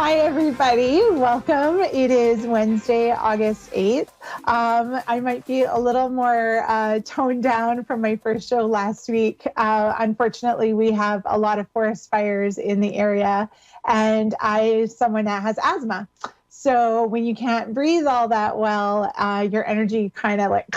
Hi, everybody. Welcome. It is Wednesday, August 8th. I might be a little more toned down from my first show last week. Unfortunately, we have a lot of forest fires in the area, and someone that has asthma. So when you can't breathe all that well, your energy kind of like...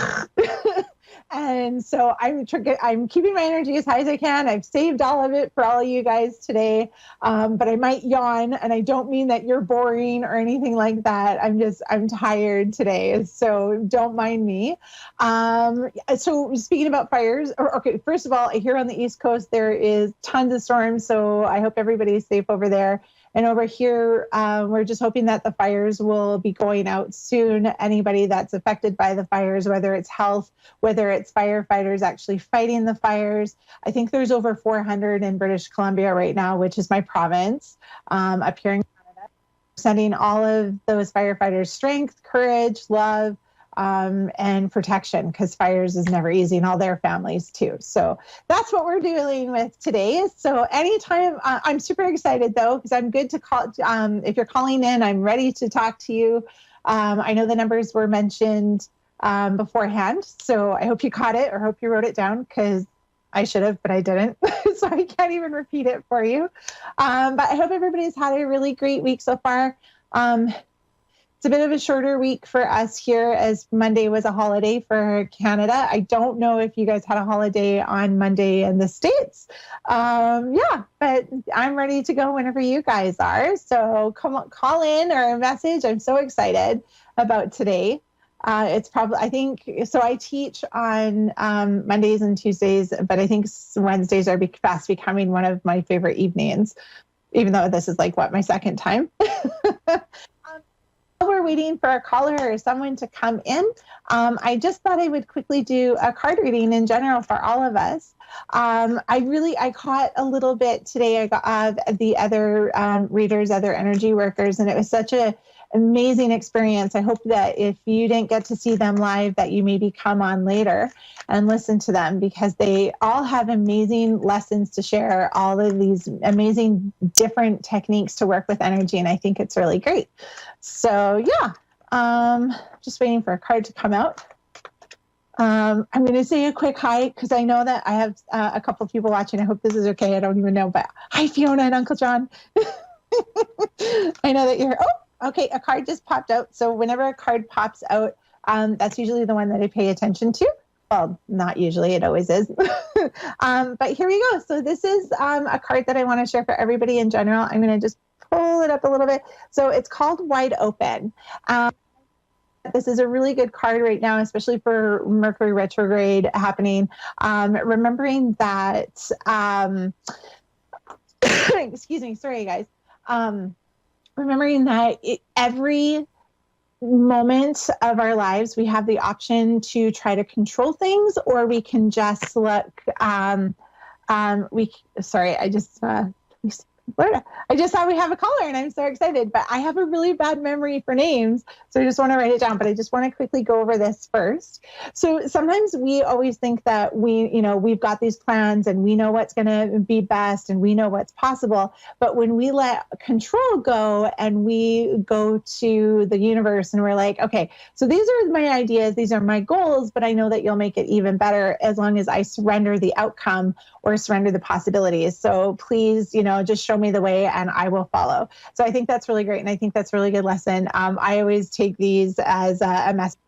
And so I'm keeping my energy as high as I can. I've saved all of it for all of you guys today, but I might yawn, and I don't mean that you're boring or anything like that. I'm tired today, so don't mind me. So speaking about fires, okay, first of all, here on the East Coast, there is tons of storms, so I hope everybody's safe over there. And over here, we're just hoping that the fires will be going out soon. Anybody that's affected by the fires, whether it's health, whether it's firefighters actually fighting the fires. I think there's over 400 in British Columbia right now, which is my province, up here in Canada. Sending all of those firefighters strength, courage, love, and protection, because fires is never easy, and all their families too. So that's what we're dealing with today. So anytime, I'm super excited though, because I'm good to call. If you're calling in, I'm ready to talk to you. I know the numbers were mentioned beforehand, so I hope you caught it or hope you wrote it down, because I should have, but I didn't. So I can't even repeat it for you. But I hope everybody's had a really great week so far. It's a bit of a shorter week for us here, as Monday was a holiday for Canada. I don't know if you guys had a holiday on Monday in the States. Yeah, but I'm ready to go whenever you guys are. So come on, call in or a message. I'm so excited about today. It's probably, I think, so I teach on Mondays and Tuesdays, but I think Wednesdays are fast becoming one of my favorite evenings, even though this is like, my second time. We're waiting for a caller or someone to come in. I just thought I would quickly do a card reading in general for all of us. I caught a little bit today of the other readers, other energy workers, and it was such an amazing experience. I hope that if you didn't get to see them live, that you maybe come on later and listen to them, because they all have amazing lessons to share, all of these amazing different techniques to work with energy, and I think it's really great. So yeah, just waiting for a card to come out. I'm going to say a quick hi, because I know that I have a couple of people watching. I hope this is okay. I don't even know, but hi, Fiona and Uncle John. I know that you're, okay, a card just popped out. So whenever a card pops out, that's usually the one that I pay attention to. Well, not usually, it always is. But here we go. So this is a card that I want to share for everybody in general. I'm going to just pull it up a little bit. So it's called Wide Open. This is a really good card right now, especially for Mercury retrograde happening. Remembering that, excuse me, sorry guys. Remembering that every moment of our lives, we have the option to try to control things, or we can just look, I just saw we have a caller, and I'm so excited, but I have a really bad memory for names, so I just want to write it down, but I just want to quickly go over this first. So sometimes we always think that we've got these plans and we know what's going to be best and we know what's possible, but when we let control go and we go to the universe and we're like, okay, so these are my ideas, these are my goals, but I know that you'll make it even better as long as I surrender the outcome or surrender the possibilities. So please, just show me the way and I will follow. So I think that's really great. And I think that's a really good lesson. I always take these as a message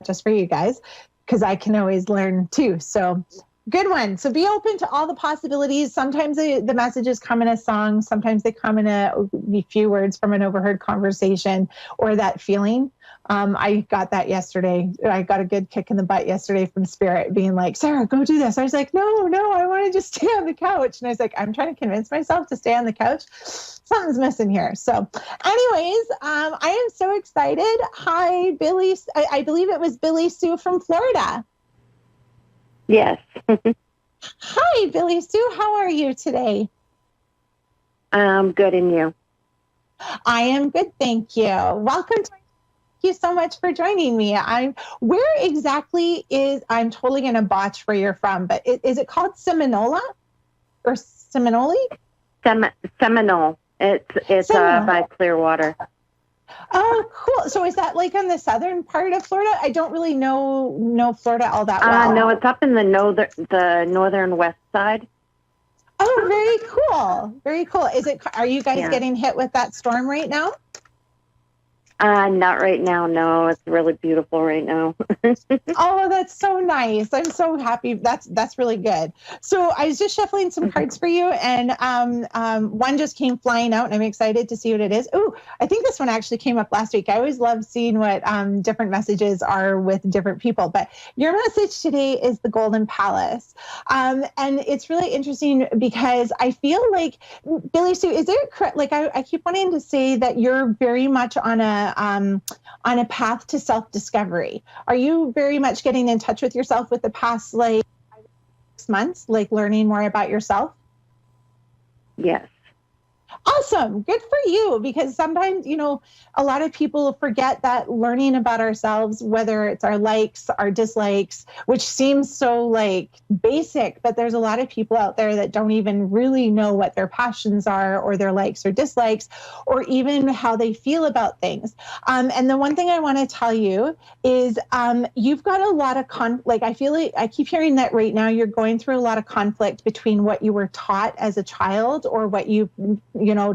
just for you guys, because I can always learn too. So good one. So be open to all the possibilities. Sometimes the messages come in a song. Sometimes they come in a few words from an overheard conversation or that feeling. I got that yesterday. I got a good kick in the butt yesterday from Spirit being like, Sarah, go do this. I was like, no, I want to just stay on the couch. And I was like, I'm trying to convince myself to stay on the couch. Something's missing here. So anyways, I am so excited. Hi, Billy. I believe it was Billy Sue from Florida. Yes. Hi, Billy Sue. How are you today? Good, and you? I am good, thank you. Welcome to you so much for joining me. Where exactly I'm totally going to botch where you're from, but is it called Seminola or Seminole? Seminole. It's So, by Clearwater. oh, cool. So is that like on the southern part of Florida? I don't really know Florida all that well. No, it's up in the northern west side. Oh, very cool. Very cool. Are you guys Yeah. getting hit with that storm right now? Not right now. No, it's really beautiful right now. Oh, that's so nice. I'm so happy. That's really good. So I was just shuffling some cards for you, and one just came flying out, and I'm excited to see what it is. Oh, I think this one actually came up last week. I always love seeing what different messages are with different people. But your message today is the Golden Palace, and it's really interesting because I feel like Billy Sue, is it correct? Like I keep wanting to say that you're very much on a path to self-discovery. Are you very much getting in touch with yourself with the past like 6 months, like learning more about yourself? Yes. Awesome. Good for you. Because sometimes, a lot of people forget that learning about ourselves, whether it's our likes, our dislikes, which seems so like basic, but there's a lot of people out there that don't even really know what their passions are or their likes or dislikes, or even how they feel about things. And the one thing I want to tell you is you've got a lot of I feel like I keep hearing that right now you're going through a lot of conflict between what you were taught as a child or what you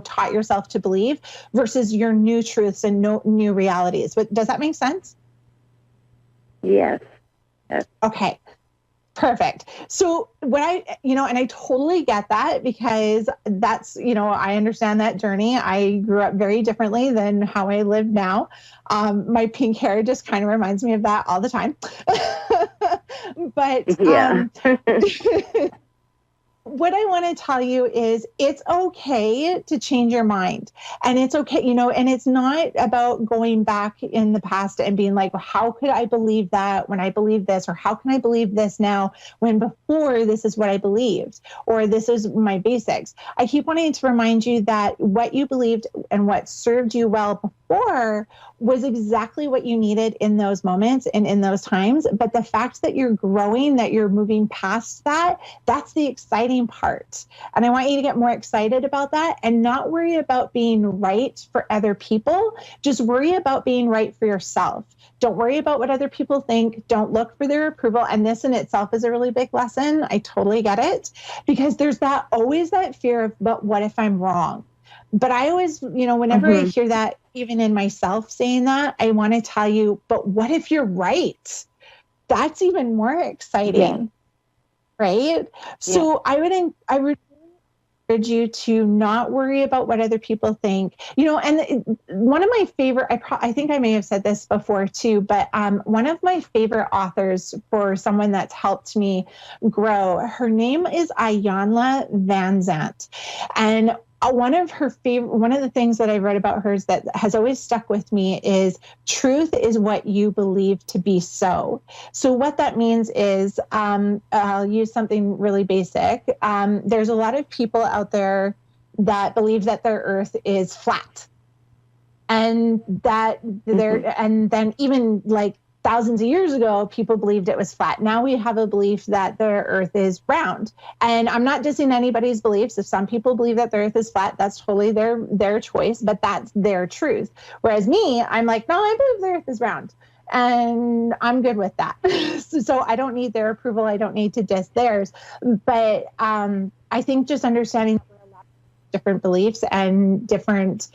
taught yourself to believe versus your new truths and new realities. But does that make sense? Yes. Okay. Perfect. So what and I totally get that because that's, I understand that journey. I grew up very differently than how I live now. My pink hair just kind of reminds me of that all the time. But yeah. what I want to tell you is it's okay to change your mind, and it's okay, and it's not about going back in the past and being like, well, how could I believe that when I believe this, or how can I believe this now when before this is what I believed, or this is my basics. I keep wanting to remind you that what you believed and what served you well before was exactly what you needed in those moments and in those times. But the fact that you're growing, that you're moving past that, that's the exciting part. And I want you to get more excited about that and not worry about being right for other people. Just worry about being right for yourself. Don't worry about what other people think. Don't look for their approval. And this in itself is a really big lesson. I totally get it, because there's always that fear of, but what if I'm wrong? But I always, whenever I hear that, even in myself saying that, I want to tell you, but what if you're right? That's even more exciting, right? So I would encourage you to not worry about what other people think, and one of my favorite, I think I may have said this before too, but one of my favorite authors for someone that's helped me grow, her name is Iyanla Vanzant. And one of the things that I've read about hers that has always stuck with me is truth is what you believe to be so. So what that means is, I'll use something really basic. There's a lot of people out there that believe that their earth is flat, and that and then even like thousands of years ago, people believed it was flat. Now we have a belief that the earth is round. And I'm not dissing anybody's beliefs. If some people believe that the earth is flat, that's totally their choice, but that's their truth. Whereas me, I'm like, no, I believe the earth is round. And I'm good with that. So I don't need their approval. I don't need to diss theirs. But I think just understanding different beliefs and different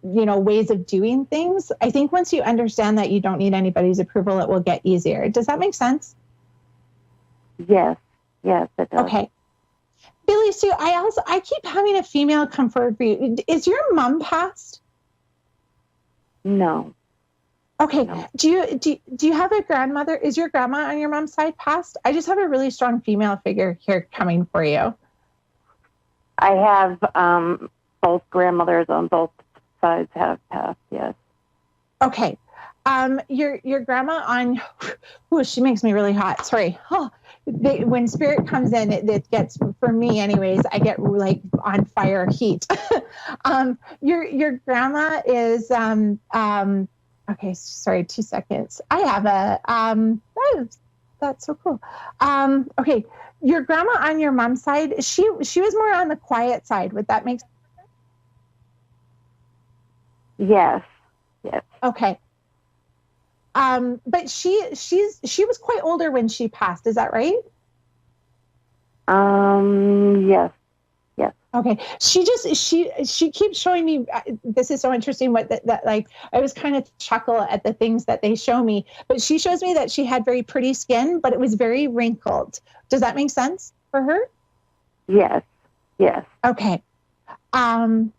ways of doing things. I think once you understand that you don't need anybody's approval, it will get easier. Does that make sense? Yes, it does. Okay. Billy Sue, I keep having a female come forward for you. Is your mom passed? No. Okay. No. Do you have a grandmother? Is your grandma on your mom's side passed? I just have a really strong female figure here coming for you. I have both grandmothers on both sides have passed, yes. Okay. Your grandma on, she makes me really hot. Sorry. When spirit comes in, it gets, for me anyways, I get like on fire heat. Your grandma is, okay, sorry, 2 seconds. I have that's so cool. Okay. Your grandma on your mom's side, she was more on the quiet side. Would that make sense? Yes. Yes. Okay. But she was quite older when she passed. Is that right? Yes. Yes. Okay. She keeps showing me, this is so interesting what that like, I always kind of chuckle at the things that they show me, but she shows me that she had very pretty skin, but it was very wrinkled. Does that make sense for her? Yes. Yes. Okay. And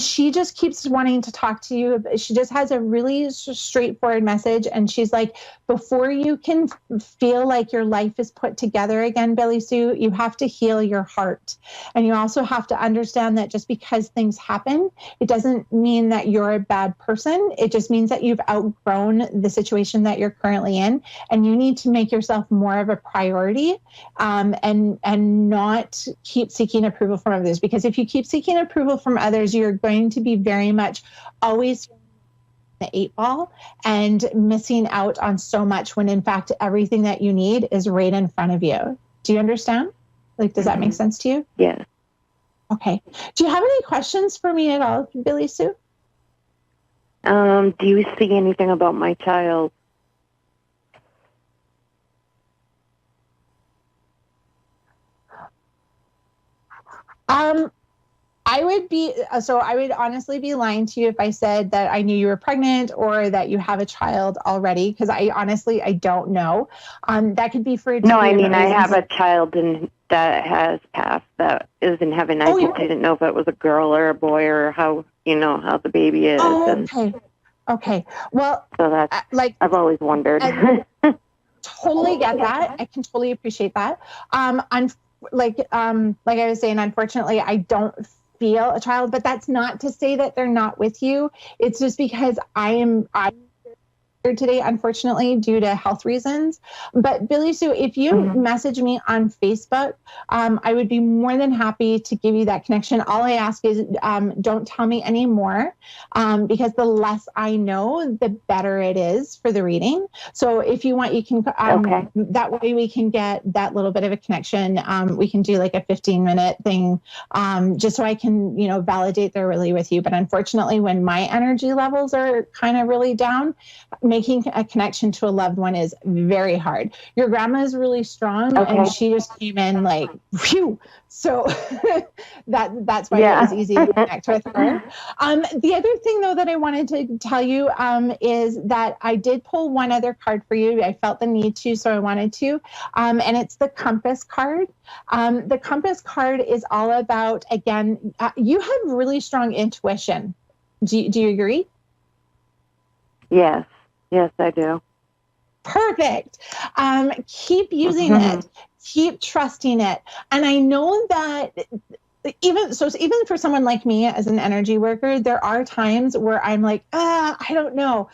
she just keeps wanting to talk to you. She just has a really straightforward message. And she's like, before you can feel like your life is put together again, Billy Sue, you have to heal your heart. And you also have to understand that just because things happen, it doesn't mean that you're a bad person. It just means that you've outgrown the situation that you're currently in. And you need to make yourself more of a priority, and not keep seeking approval from others. Because if you keep seeking approval from others, you're going to be very much always the 8-ball and missing out on so much, when in fact everything that you need is right in front of you. Do you understand? Like, does that make sense to you? Yes. Okay. Do you have any questions for me at all, Billy Sue? Do you see anything about my child? I would honestly be lying to you if I said that I knew you were pregnant or that you have a child already, because I don't know. That could be for No, I mean, I have a child that has passed that is in heaven. I just didn't know if it was a girl or a boy, or how the baby is. Okay. Okay. Well, so that's I've always wondered. Totally get that. I can totally appreciate that. Like I was saying, unfortunately, I don't feel a child, but that's not to say that they're not with you. It's just because I'm here today, unfortunately, due to health reasons. But Billy Sue, if you message me on Facebook, I would be more than happy to give you that connection. All I ask is don't tell me any more, because the less I know, the better it is for the reading. So if you want, you can, okay. That way we can get that little bit of a connection. We can do like a 15-minute thing, just so I can, validate they're really with you. But unfortunately, when my energy levels are kind of really down, making a connection to a loved one is very hard. Your grandma is really strong, and she just came in like, phew. So that's why it was easy to connect with her. The other thing, though, that I wanted to tell you is that I did pull one other card for you. I felt the need to, so I wanted to. And it's the Compass card. The Compass card is all about, again, you have really strong intuition. Do you agree? Yes. Yes, I do. Perfect. Keep using it. Keep trusting it. And I know that even for someone like me as an energy worker, there are times where I'm like, I don't know.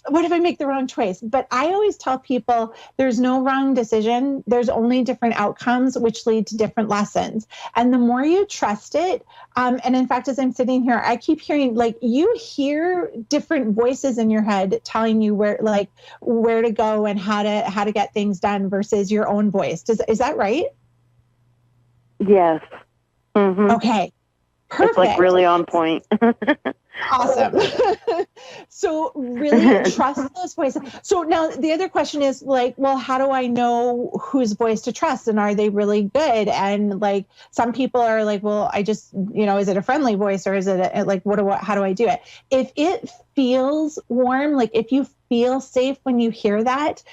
What if I make the wrong choice? But I always tell people there's no wrong decision. There's only different outcomes, which lead to different lessons. And the more you trust it, and in fact, as I'm sitting here, I keep hearing, like, you hear different voices in your head telling you where to go and how to get things done versus your own voice. Is that right? Yes. Mm-hmm. Okay. Perfect. It's like really on point. Awesome. So really trust those voices. So now the other question is like, well, how do I know whose voice to trust? And are they really good? And like, some people are like, well, I just, is it a friendly voice, or is it how do I do it? If it feels warm, like if you feel safe when you hear that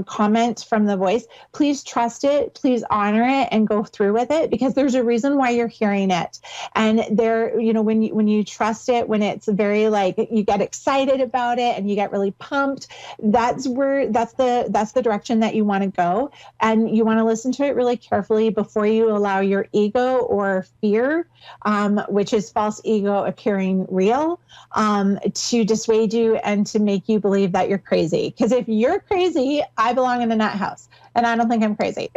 comment from the voice, please trust it, please honor it, and go through with it, because there's a reason why you're hearing it. And there, when you trust it, when it's very like, you get excited about it and you get really pumped, that's the direction that you want to go. And you want to listen to it really carefully before you allow your ego or fear, which is false ego appearing real, to dissuade you and to make you believe that you're crazy. Because if you're crazy, I belong in a nut house, and I don't think I'm crazy.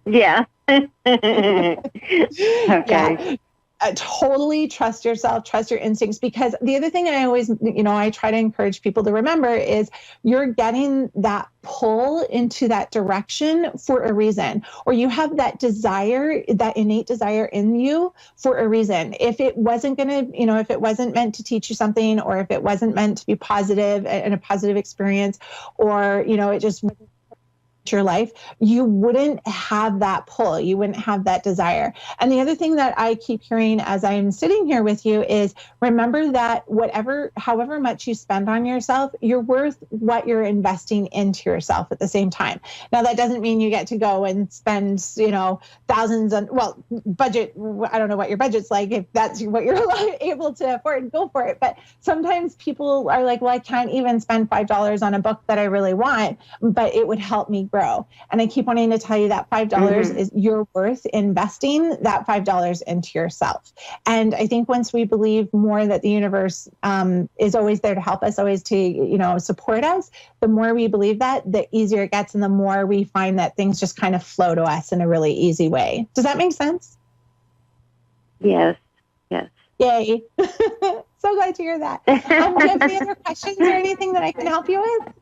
Yeah. Okay. Yeah. totally trust yourself, trust your instincts, because the other thing I always, I try to encourage people to remember is you're getting that pull into that direction for a reason, or you have that desire, that innate desire in you for a reason. If it wasn't going to, if it wasn't meant to teach you something, or if it wasn't meant to be positive and a positive experience, or, it just your life, you wouldn't have that pull, you wouldn't have that desire. And the other thing that I keep hearing as I'm sitting here with you is remember that however much you spend on yourself, you're worth what you're investing into yourself at the same time. Now, that doesn't mean you get to go and spend, thousands on, budget, I don't know what your budget's like. If that's what you're able to afford, go for it. But sometimes people are like, well, I can't even spend $5 on a book that I really want, but it would help me grow. And I keep wanting to tell you that $5 is you're worth investing that $5 into yourself. And I think once we believe more that the universe is always there to help us, always to, support us, the more we believe that, the easier it gets, and the more we find that things just kind of flow to us in a really easy way. Does that make sense? Yes. Yes. Yay. So glad to hear that. Do you have any other questions or anything that I can help you with?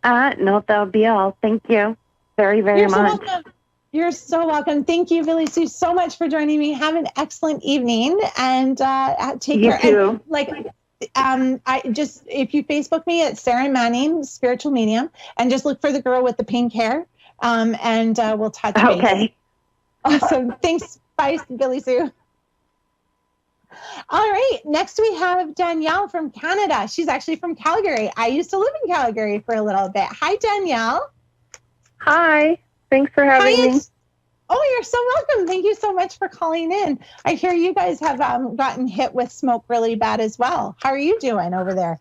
No, that'll be all. Thank you very, very much. So welcome. You're so welcome. Thank you, Billy Sue, so much for joining me. Have an excellent evening, and take care. You too. If you Facebook me at Sarah Manning, Spiritual Medium, and just look for the girl with the pink hair, and we'll touch base. Okay. Awesome. Thanks. Bye, Billy Sue. All right. Next, we have Danielle from Canada. She's actually from Calgary. I used to live in Calgary for a little bit. Hi, Danielle. Hi. Thanks for having me. Oh, you're so welcome. Thank you so much for calling in. I hear you guys have gotten hit with smoke really bad as well. How are you doing over there?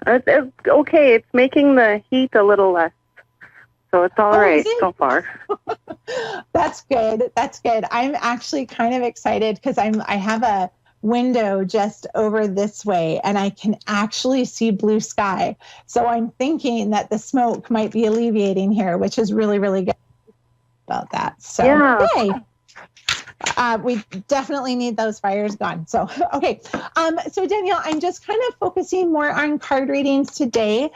It's okay. It's making the heat a little less. So it's all right so far. That's good. That's good. I'm actually kind of excited because I have a window just over this way and I can actually see blue sky. So I'm thinking that the smoke might be alleviating here, which is really, really good about that. So yay. We definitely need those fires gone. So, okay. So Danielle, I'm just kind of focusing more on card readings today,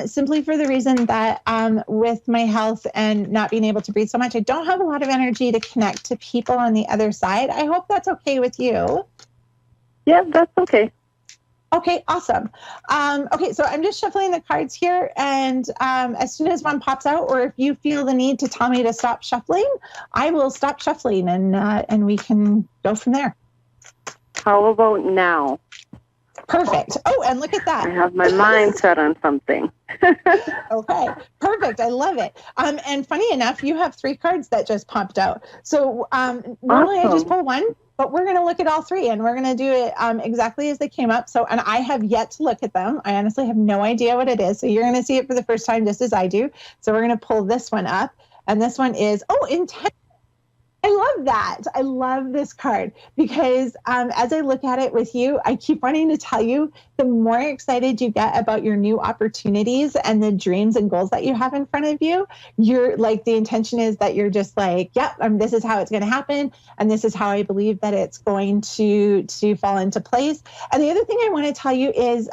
simply for the reason that with my health and not being able to breathe so much, I don't have a lot of energy to connect to people on the other side. I hope that's okay with you. Yeah, that's okay. Okay, awesome. Okay, so I'm just shuffling the cards here, and as soon as one pops out, or if you feel the need to tell me to stop shuffling, I will stop shuffling, and we can go from there. How about now? Perfect. Oh, and look at that. I have my mind set on something. Okay, perfect. I love it. And funny enough, you have 3 cards that just popped out. So normally I just pull one, but we're going to look at all 3, and we're going to do it exactly as they came up. So, and I have yet to look at them. I honestly have no idea what it is. So you're going to see it for the first time, just as I do. So we're going to pull this one up, and this one is, intention. I love that. I love this card because as I look at it with you, I keep wanting to tell you, the more excited you get about your new opportunities and the dreams and goals that you have in front of you, you're like, the intention is that you're just like, yep, this is how it's going to happen. And this is how I believe that it's going to fall into place. And the other thing I want to tell you is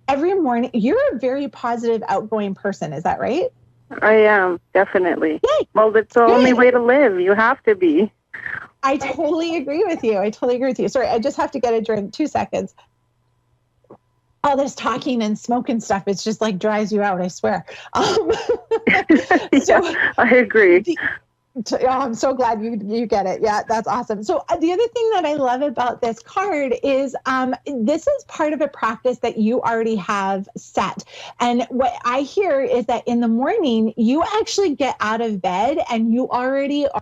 every morning, you're a very positive, outgoing person. Is that right? I am, definitely. Yay. Well, it's the only way to live. You have to be. I totally agree with you. Sorry, I just have to get a drink. 2 seconds. All this talking and smoke and stuff, it's just like dries you out, I swear. Yeah, I agree. I'm so glad you get it. Yeah, that's awesome. So the other thing that I love about this card is this is part of a practice that you already have set. And what I hear is that in the morning, you actually get out of bed and you already are.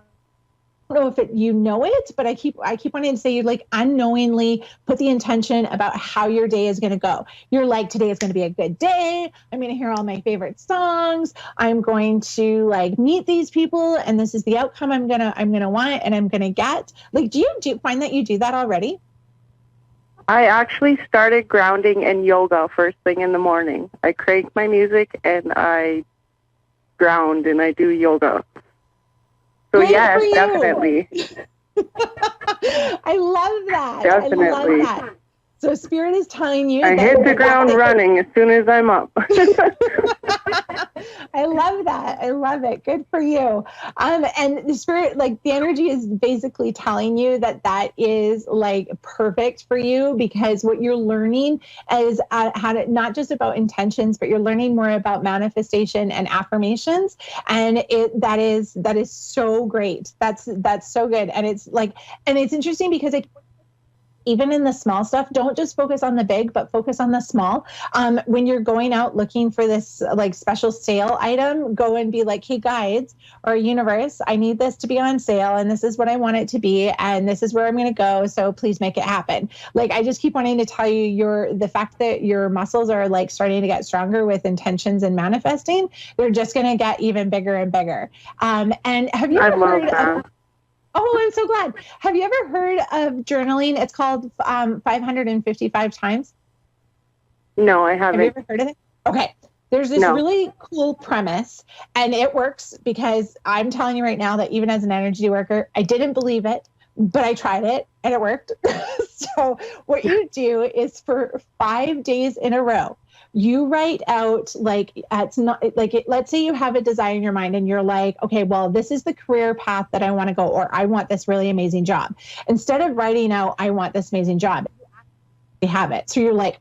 I don't know if you know it, but I keep wanting to say you like unknowingly put the intention about how your day is going to go. You're like, today is going to be a good day. I'm going to hear all my favorite songs. I'm going to like meet these people, and this is the outcome I'm gonna want and I'm gonna get. Like, do you find that you do that already? I actually started grounding and yoga first thing in the morning. I crank my music and I ground and I do yoga. So yes, definitely. I love that. Definitely. I love that. So Spirit is telling you I hit the ground running as soon as I'm up. I love that. I love it. Good for you. And the Spirit, like the energy is basically telling you that that is like perfect for you, because what you're learning is how to, not just about intentions, but you're learning more about manifestation and affirmations. And that is so great. That's so good. And it's like, and it's interesting because even in the small stuff, don't just focus on the big, but focus on the small. When you're going out looking for this like special sale item, go and be like, hey guides or universe, I need this to be on sale and this is what I want it to be. And this is where I'm going to go. So please make it happen. Like, I just keep wanting to tell you the fact that your muscles are like starting to get stronger with intentions and manifesting, they're just going to get even bigger and bigger. And have you ever heard of, oh, I'm so glad. Have you ever heard of journaling? It's called 555 times. No, I haven't. Have you ever heard of it? Okay. There's this really cool premise, and it works because I'm telling you right now that even as an energy worker, I didn't believe it, but I tried it and it worked. So what you do is for 5 days in a row, you write out like, it's not like it, let's say you have a desire in your mind and you're like, okay, well, this is the career path that I want to go, or I want this really amazing job. Instead of writing out, I want this amazing job, you have it. So you're like,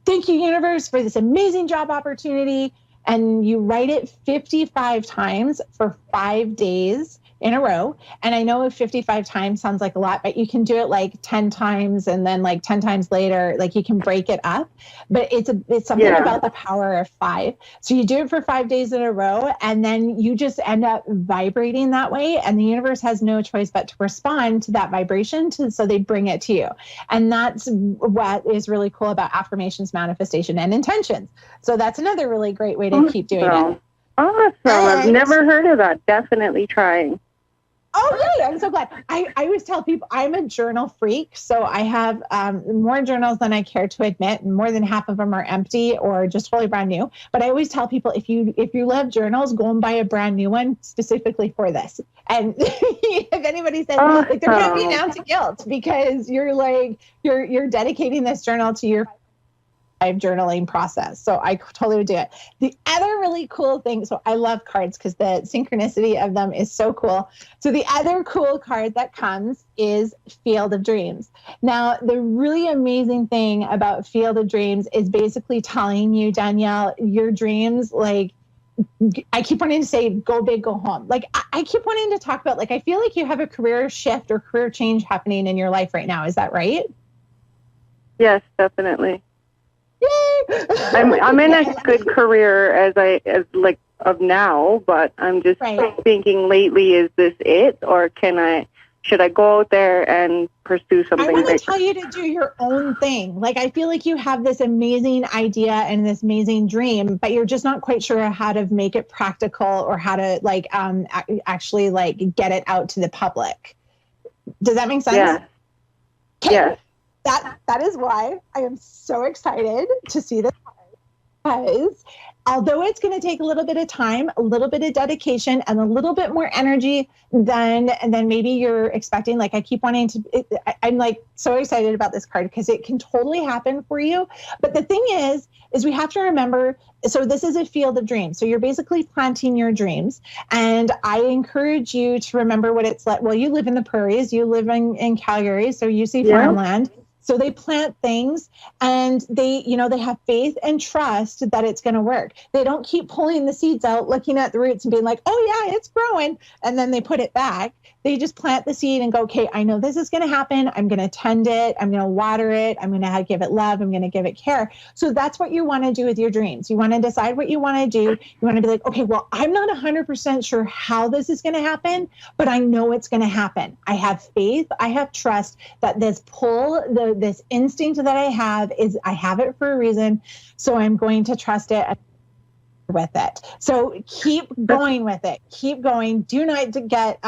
thank you, universe, for this amazing job opportunity. And you write it 55 times for 5 days in a row. And I know 55 times sounds like a lot, but you can do it like 10 times and then like 10 times later, like you can break it up, but it's something about the power of 5. So you do it for 5 days in a row, and then you just end up vibrating that way. And the universe has no choice but to respond to that vibration. So they bring it to you. And that's what is really cool about affirmations, manifestation, and intentions. So that's another really great way to keep doing it. Awesome. I've never heard of that. Definitely trying. Oh, really? I'm so glad. I always tell people I'm a journal freak. So I have more journals than I care to admit, and more than half of them are empty or just totally brand new. But I always tell people, if you love journals, go and buy a brand new one specifically for this. And if anybody says, like, there can't be an ounce of guilt because you're like, you're dedicating this journal to your journaling process. So I totally would do it. The other really cool thing, so I love cards because the synchronicity of them is so cool. So the other cool card that comes is Field of Dreams. Now, the really amazing thing about Field of Dreams is basically telling you, Danielle, your dreams, like, I keep wanting to say, go big, go home. Like, I keep wanting to talk about, like, I feel like you have a career shift or career change happening in your life right now. Is that right? Yes, definitely. Yay! I'm in a good career as of now, but I'm just thinking lately, is this it, or should I go out there and pursue something? I want to tell you to do your own thing. Like, I feel like you have this amazing idea and this amazing dream, but you're just not quite sure how to make it practical or how to actually like get it out to the public. Does that make sense? Yeah. Okay. Yes. That is why I am so excited to see this, because although it's going to take a little bit of time, a little bit of dedication, and a little bit more energy than maybe you're expecting. Like, I keep wanting to, I'm like so excited about this card because it can totally happen for you. But the thing is we have to remember, so this is a field of dreams. So you're basically planting your dreams. And I encourage you to remember what it's like. Well, you live in the prairies, you live in Calgary, so you see farmland. So they plant things and they have faith and trust that it's going to work. They don't keep pulling the seeds out, looking at the roots and being like, oh yeah, it's growing. And then they put it back. They just plant the seed and go, okay, I know this is going to happen. I'm going to tend it. I'm going to water it. I'm going to give it love. I'm going to give it care. So that's what you want to do with your dreams. You want to decide what you want to do. You want to be like, okay, well, I'm not 100% sure how this is going to happen, but I know it's going to happen. I have faith. I have trust that this pull, this instinct that I have it for a reason. So I'm going to trust it with it. So keep going with it. Keep going. Do not get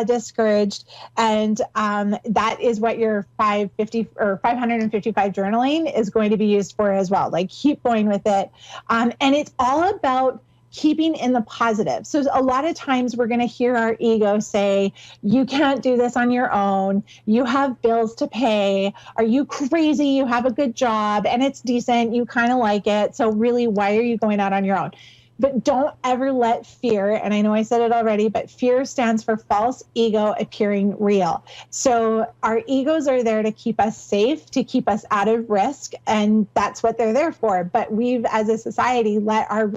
discouraged. And that is what your 555 journaling is going to be used for as well. Like, keep going with it. And it's all about keeping in the positive. So a lot of times we're going to hear our ego say, you can't do this on your own. You have bills to pay. Are you crazy? You have a good job and it's decent. You kind of like it. So really, why are you going out on your own? But don't ever let fear, and I know I said it already, but fear stands for false ego appearing real. So our egos are there to keep us safe, to keep us out of risk, and that's what they're there for. But we've, as a society, let our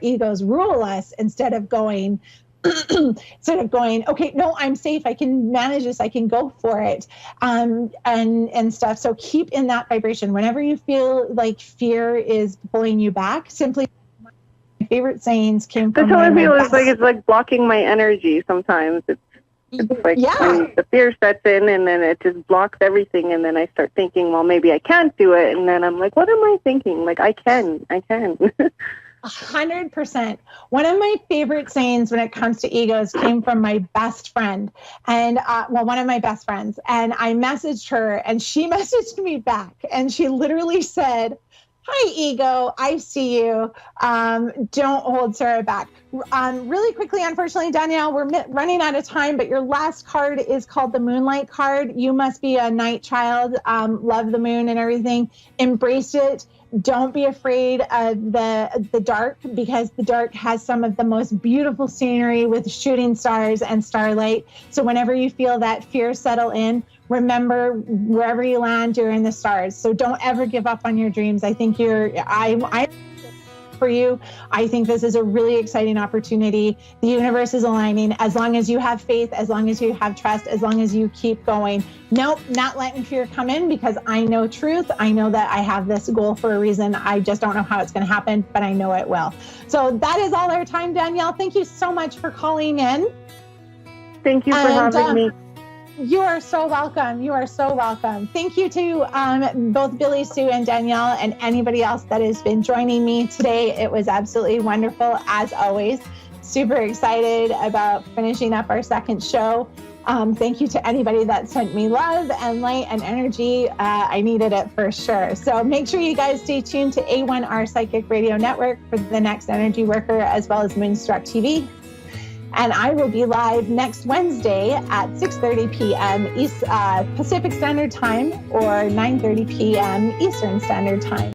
egos rule us instead of going, okay, no, I'm safe. I can manage this. I can go for it, and stuff. So keep in that vibration. Whenever you feel like fear is pulling you back, simply. Favorite sayings came from. That's how I feel. It's like blocking my energy sometimes. It's like the fear sets in, and then it just blocks everything, and then I start thinking, well, maybe I can't do it, and then I'm like, what am I thinking? Like, I can. 100%. One of my favorite sayings when it comes to egos came from my best friend, and one of my best friends, and I messaged her, and she messaged me back, and she literally said, "Hi, ego. I see you. Don't hold Sarah back." Really quickly, unfortunately, Danielle, we're running out of time, but your last card is called the Moonlight card. You must be a night child, love the moon and everything. Embrace it. Don't be afraid of the dark, because the dark has some of the most beautiful scenery with shooting stars and starlight. So whenever you feel that fear settle in, remember, wherever you land, you're in the stars. So don't ever give up on your dreams. I think I for you. I think this is a really exciting opportunity. The universe is aligning. As long as you have faith, as long as you have trust, as long as you keep going. Nope, not letting fear come in, because I know truth. I know that I have this goal for a reason. I just don't know how it's going to happen, but I know it will. So that is all our time, Danielle. Thank you so much for calling in. Thank you for having me. You are so welcome. You are so welcome. Thank you to both Billy Sue and Danielle, and anybody else that has been joining me today. It was absolutely wonderful, as always. Super excited about finishing up our second show. Thank you to anybody that sent me love and light and energy. I needed it for sure. So make sure you guys stay tuned to A1R Psychic Radio Network for the next Energy Worker, as well as Moonstruck TV. And I will be live next Wednesday at 6:30 p.m. Pacific Standard Time, or 9:30 p.m. Eastern Standard Time.